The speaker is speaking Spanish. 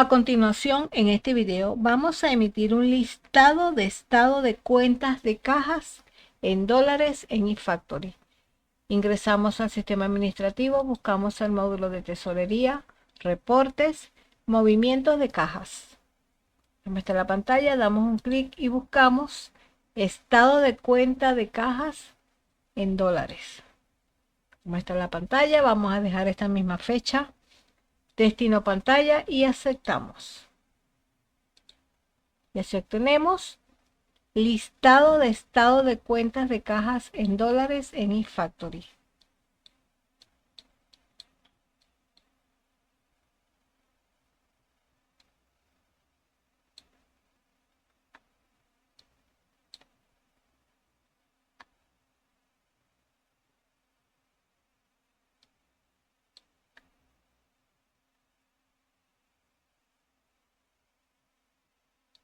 A continuación, en este video vamos a emitir un listado de estado de cuentas de cajas en dólares en eFactory. Ingresamos al sistema administrativo, buscamos el módulo de tesorería, reportes, movimientos de cajas. En la pantalla damos un clic y buscamos estado de cuenta de cajas en dólares. Muestra la pantalla, vamos a dejar esta misma fecha. Destino pantalla y aceptamos. Y así obtenemos listado de estado de cuentas de cajas en dólares en eFactory.